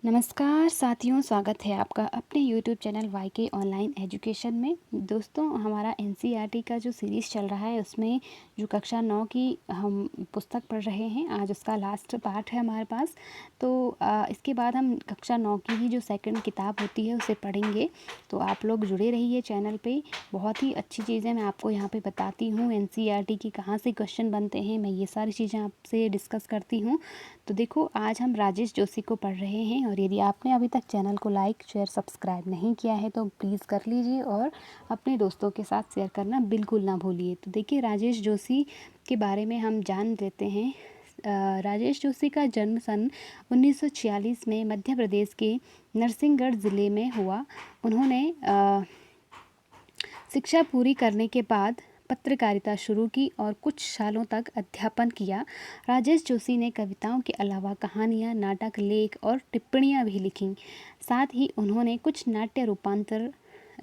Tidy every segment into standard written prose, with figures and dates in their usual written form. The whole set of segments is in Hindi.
नमस्कार साथियों, स्वागत है आपका अपने YouTube चैनल वाईके ऑनलाइन एजुकेशन में। दोस्तों, हमारा एनसीईआरटी का जो सीरीज़ चल रहा है उसमें जो कक्षा 9 की हम पुस्तक पढ़ रहे हैं, आज उसका लास्ट पार्ट है हमारे पास। तो इसके बाद हम कक्षा 9 की ही जो सेकंड किताब होती है उसे पढ़ेंगे। तो आप लोग जुड़े रहिए चैनल पे, बहुत ही अच्छी चीज़ें मैं आपको यहाँ पे बताती हूँ। एनसीईआरटी की कहाँ से क्वेश्चन बनते हैं, मैं ये सारी चीज़ें आपसे डिस्कस करती हूँ। तो देखो, आज हम राजेश जोशी को पढ़ रहे हैं और यदि आपने अभी तक चैनल को लाइक शेयर सब्सक्राइब नहीं किया है तो प्लीज़ कर लीजिए और अपने दोस्तों के साथ शेयर करना बिल्कुल ना भूलिए। तो देखिए, राजेश जोशी के बारे में हम जान लेते हैं। राजेश जोशी का जन्म सन 1946 में मध्य प्रदेश के नरसिंहगढ़ ज़िले में हुआ। उन्होंने शिक्षा पूरी करने के बाद पत्रकारिता शुरू की और कुछ सालों तक अध्यापन किया। राजेश जोशी ने कविताओं के अलावा कहानियाँ, नाटक, लेख और टिप्पणियाँ भी लिखीं। साथ ही उन्होंने कुछ नाट्य रूपांतर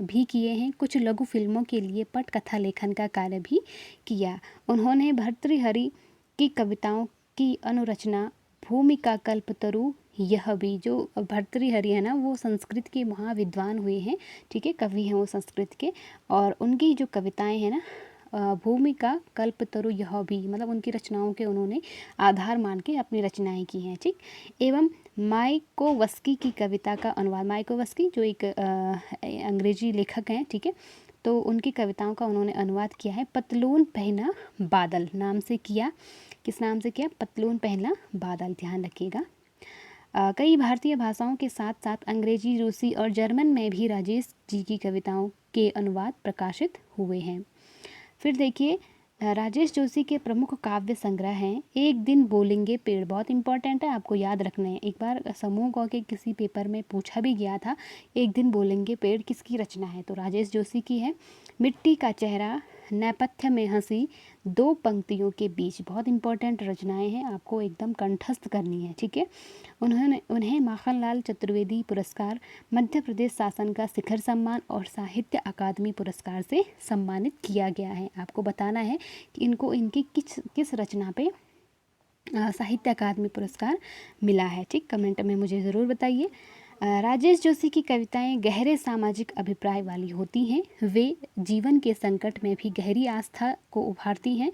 भी किए हैं। कुछ लघु फिल्मों के लिए पटकथा लेखन का कार्य भी किया। उन्होंने भर्तृहरि की कविताओं की अनुरचना, भूमिका, कल्पतरु, यह भी, जो भर्तृहरि है ना, वो संस्कृत के महाविद्वान हुए हैं, ठीक है, कवि हैं वो संस्कृत के। और उनकी जो कविताएं हैं ना, भूमिका, कल्पतरु, यह भी, मतलब उनकी रचनाओं के उन्होंने आधार मान के अपनी रचनाएं की हैं, ठीक। एवं मायकोवस्की की कविता का अनुवाद, मायकोवस्की जो एक अंग्रेजी लेखक हैं, ठीक है, तो उनकी कविताओं का उन्होंने अनुवाद किया है। पतलून पहना बादल नाम से किया। किस नाम से किया? पतलून पहना बादल, ध्यान रखिएगा। कई भारतीय भाषाओं के साथ साथ अंग्रेजी, रूसी और जर्मन में भी राजेश जी की कविताओं के अनुवाद प्रकाशित हुए हैं। फिर देखिए, राजेश जोशी के प्रमुख काव्य संग्रह हैं एक दिन बोलेंगे पेड़, बहुत इंपॉर्टेंट है, आपको याद रखना है। एक बार समूह क के किसी पेपर में पूछा भी गया था, एक दिन बोलेंगे पेड़ किसकी रचना है? तो राजेश जोशी की है। मिट्टी का चेहरा, नेपथ्य में हंसी, दो पंक्तियों के बीच, बहुत इंपॉर्टेंट रचनाएं हैं, आपको एकदम कंठस्थ करनी है, ठीक है। उन्हें माखनलाल चतुर्वेदी पुरस्कार, मध्य प्रदेश शासन का शिखर सम्मान और साहित्य अकादमी पुरस्कार से सम्मानित किया गया है। आपको बताना है कि इनको इनकी किस रचना पे साहित्य अकादमी पुरस्कार मिला है, ठीक। कमेंट में मुझे ज़रूर बताइए। राजेश जोशी की कविताएं गहरे सामाजिक अभिप्राय वाली होती हैं। वे जीवन के संकट में भी गहरी आस्था को उभारती हैं।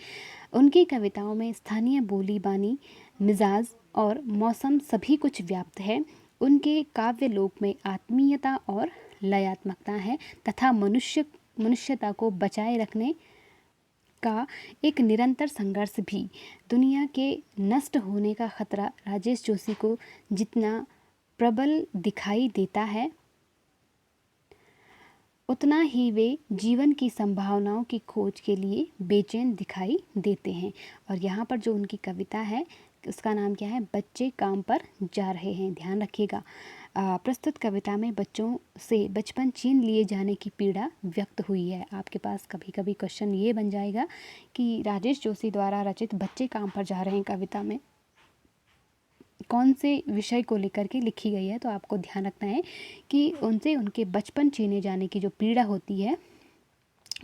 उनकी कविताओं में स्थानीय बोली बानी, मिजाज और मौसम सभी कुछ व्याप्त है। उनके काव्य लोक में आत्मीयता और लयात्मकता है तथा मनुष्यता को बचाए रखने का एक निरंतर संघर्ष भी। दुनिया के नष्ट होने का खतरा राजेश जोशी को जितना प्रबल दिखाई देता है, उतना ही वे जीवन की संभावनाओं की खोज के लिए बेचैन दिखाई देते हैं। और यहाँ पर जो उनकी कविता है उसका नाम क्या है? बच्चे काम पर जा रहे हैं, ध्यान रखिएगा। प्रस्तुत कविता में बच्चों से बचपन छीन लिए जाने की पीड़ा व्यक्त हुई है। आपके पास कभी कभी क्वेश्चन ये बन जाएगा कि राजेश जोशी द्वारा रचित बच्चे काम पर जा रहे हैं कविता में कौन से विषय को लेकर के लिखी गई है? तो आपको ध्यान रखना है कि उनसे उनके बचपन छीने जाने की जो पीड़ा होती है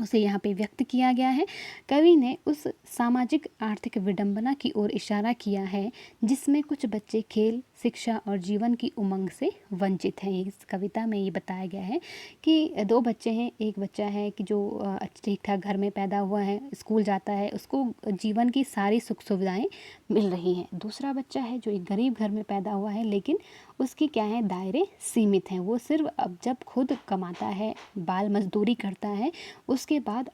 उसे यहाँ पे व्यक्त किया गया है। कवि ने उस सामाजिक आर्थिक विडंबना की ओर इशारा किया है जिसमें कुछ बच्चे खेल, शिक्षा और जीवन की उमंग से वंचित हैं। इस कविता में ये बताया गया है कि दो बच्चे हैं, एक बच्चा है कि जो ठीक ठाक घर में पैदा हुआ है, स्कूल जाता है, उसको जीवन की सारी सुख सुविधाएं मिल रही हैं। दूसरा बच्चा है जो एक गरीब घर में पैदा हुआ है, लेकिन उसकी क्या है, दायरे सीमित हैं। वो सिर्फ अब जब खुद कमाता है, बाल मजदूरी करता है, उसके बाद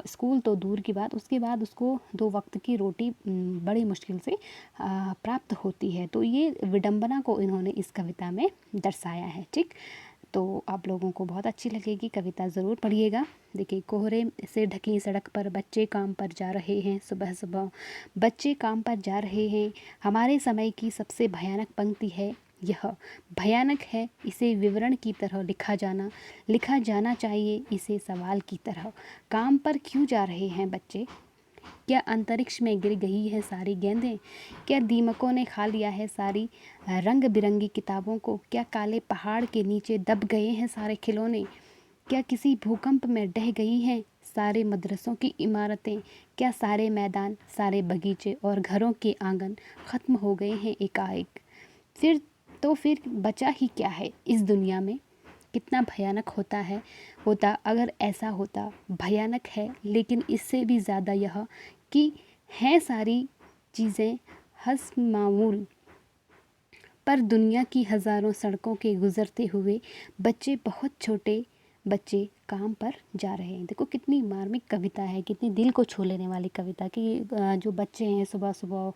स्कूल तो दूर की बात, उसके बाद उसको दो वक्त की रोटी बड़ी मुश्किल से प्राप्त होती है। तो ये विडंबना को इन्होंने इस कविता में दर्शाया है, ठीक। तो आप लोगों को बहुत अच्छी लगेगी, कविता ज़रूर पढ़िएगा। देखिए, कोहरे से ढकी सड़क पर बच्चे काम पर जा रहे हैं, सुबह सुबह बच्चे काम पर जा रहे हैं। हमारे समय की सबसे भयानक पंक्ति है यह। भयानक है इसे विवरण की तरह लिखा जाना चाहिए इसे सवाल की तरह। काम पर क्यों जा रहे हैं बच्चे? क्या अंतरिक्ष में गिर गई है सारी गेंदें? क्या दीमकों ने खा लिया है सारी रंग बिरंगी किताबों को? क्या काले पहाड़ के नीचे दब गए हैं सारे खिलौने? क्या किसी भूकंप में ढह गई हैं सारे मदरसों की इमारतें? क्या सारे मैदान, सारे बगीचे और घरों के आंगन ख़त्म हो गए हैं एकाएक? फिर तो फिर बचा ही क्या है इस दुनिया में। कितना भयानक होता अगर ऐसा होता। भयानक है, लेकिन इससे भी ज़्यादा यह कि हैं सारी चीज़ें हस्मामूल, पर दुनिया की हज़ारों सड़कों के गुज़रते हुए बच्चे, बहुत छोटे बच्चे काम पर जा रहे हैं। देखो कितनी मार्मिक कविता है, कितनी दिल को छू लेने वाली कविता कि जो बच्चे हैं सुबह सुबह,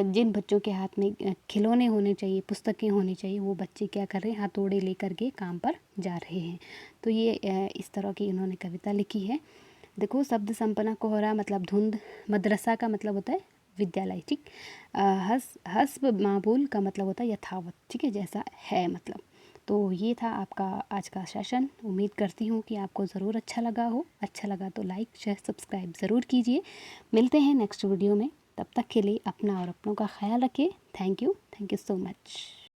जिन बच्चों के हाथ में खिलौने होने चाहिए, पुस्तकें होनी चाहिए, वो बच्चे क्या कर रहे हैं, हथौड़े लेकर के काम पर जा रहे हैं। तो ये इस तरह की इन्होंने कविता लिखी है। देखो शब्द संपन्ना, कोहरा मतलब धुंध, मदरसा का मतलब होता है विद्यालय, ठीक। हस्ब मामूल का मतलब होता है यथावत, ठीक है, जैसा है मतलब। तो ये था आपका आज का सेशन। उम्मीद करती हूँ कि आपको ज़रूर अच्छा लगा हो। अच्छा लगा तो लाइक शेयर सब्सक्राइब ज़रूर कीजिए। मिलते हैं नेक्स्ट वीडियो में, तब तक के लिए अपना और अपनों का ख्याल रखिए। Thank you so much.